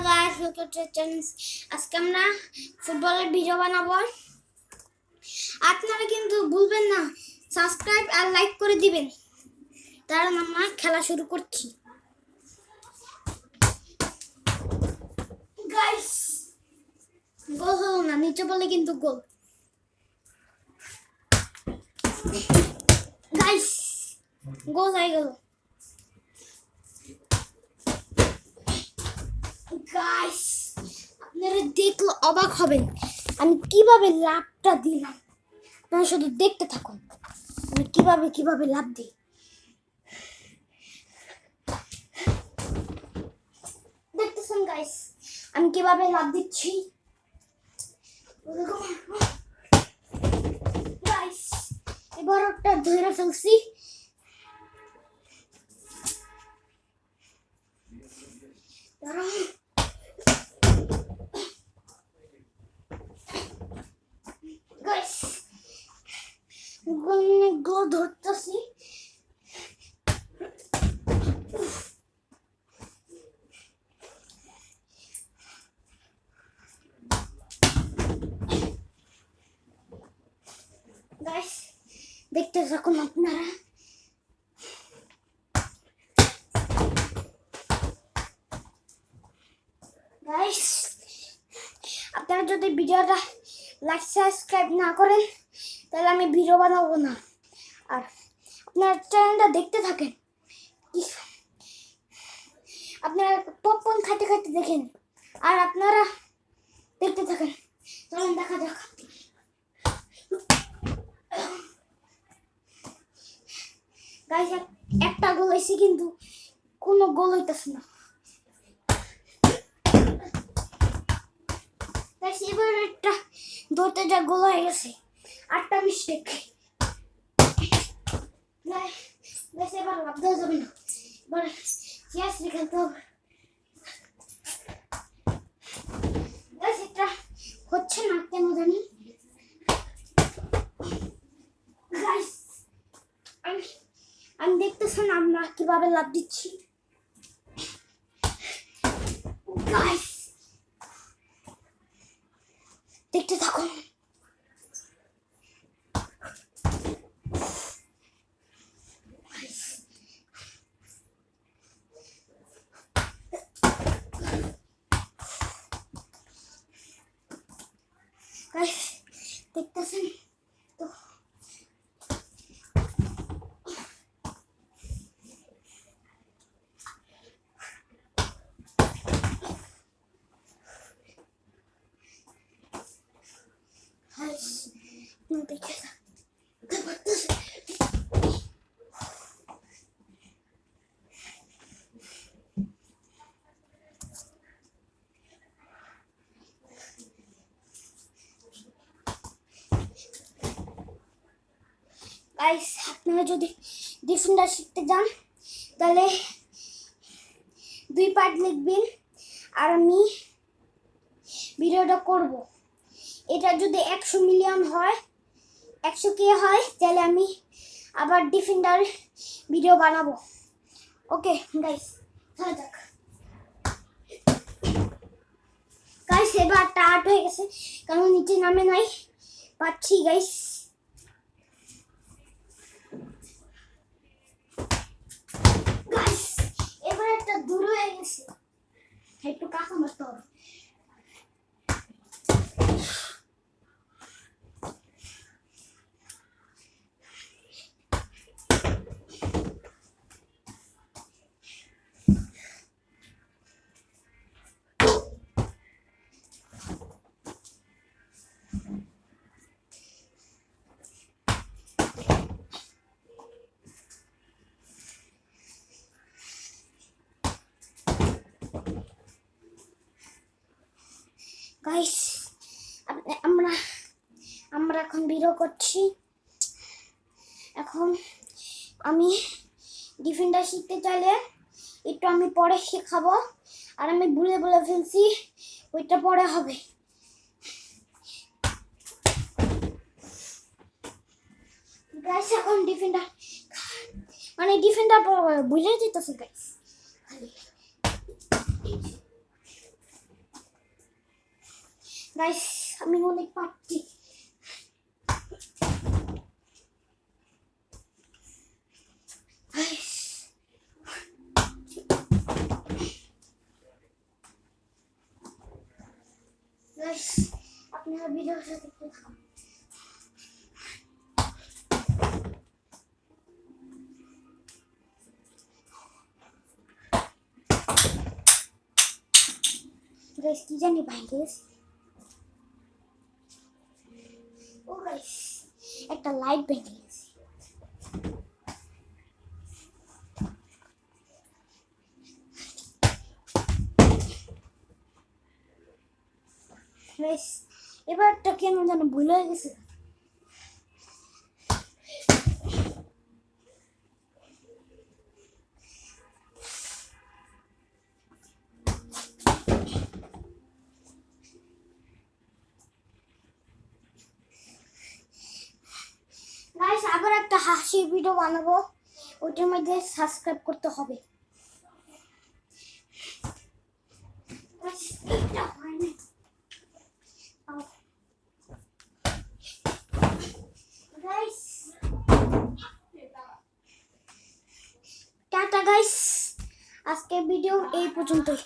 Guys, welcome to channel. আজকে আমরা ফুটবলের ভিডিও বানাবো। আপনারা কিন্তু ভুলবেন না সাবস্ক্রাইব আর লাইক করে দিবেন, কারণ আমরা খেলা শুরু করছি। গাইস, গোল হলো না, নিচে বলে কিন্তু গোল। গাইস, গোল হয়ে গেল। গাইস, আপনারা দেখলে অবাক হবেন আমি কিভাবে লাভটা দিলাম। আপনারা শুধু দেখতে থাকুন আমি কিভাবে লাভ দিই। দেখতেছেন গাইস আমি কিভাবে লাভ দিচ্ছি। গাইস, এবার একটা ধরে ফেলছি। গাইস, গোল ধরতেছি। গাইস, দেখতে থাকুন আপনারা। গাইস, আপনারা যদি ভিডিওটা লাইক সাবস্ক্রাইব না করেন তাহলে আমি ভিডিও বানাবো না। আর আপনার চ্যানেলটা দেখতে থাকেন, আপনারা পপকর্ন খাইতে খাইতে দেখেন আর আপনারা দেখতে থাকেন। চলেন দেখা যাক। গাইস, একটা গোল হয়েছে কিন্তু কোনো গোল হইতেছে না। গাইস, এবার একটা ধরতে যা গোল হয়ে গেছে, 8টা মিস্টেক। গাইস, এবার লাভ দেওয়া যাবে না, এবার সিরিয়াসলি খেলতে হবে। গাইস, এটা হচ্ছে না কেন জানি। গাইস, আমি দেখতেছেন আমরা কিভাবে লাভ দিচ্ছি। গাইস, দেখতে থাকুন। গাইস, দেখতেছেন তো। গাইস, দেখে গাইস, আপনারা যদি ডিফেন্ডার শিখতে যান তাহলে 2 পার্ট লিখবেন আর আমি ভিডিওটা করব। এটা যদি 100 মিলিয়ন হয়, 100K হয়, তাহলে আমি আবার ডিফেন্ডার ভিডিও বানাবো। ওকে গাইস, চলে যাক। গাইস, এবার টায়ার্ড হয়ে গেছে কারণ নিচে নামে নাই পাচ্ছি। গাইস, এবার একটা দূর হয়ে গেছে, একটু কাছে মারতে হবে। গাইস, আমরা এখন ভিডিও করছি। এখন আমি ডিফেন্ডার শিখতে চাইলে একটু আমি পরে শেখাবো, আর আমি ভুলে ফেলছি, ওইটা পরে হবে। গাইস, এখন ডিফেন্ডার ভুলে যেতেছে গাইস। গাইস আমি অনেক পাচ্ছি। গাইস আপনারা ভিডিওটা দেখতে থাকুন। গাইস কি জানি ভাইরাস। ও গাইস একটা লাইট ভেঙে গেছে। গাইস এবারটা কেন যেন ভুল হয়ে গেছে। গাইস আবার একটা হাসির ভিডিও বানাবো, ওইটার মধ্যে সাবস্ক্রাইব করতে হবে। গাইস এটা হয় না। গাইস টাটা গাইস, আজকের ভিডিও এই পর্যন্তই।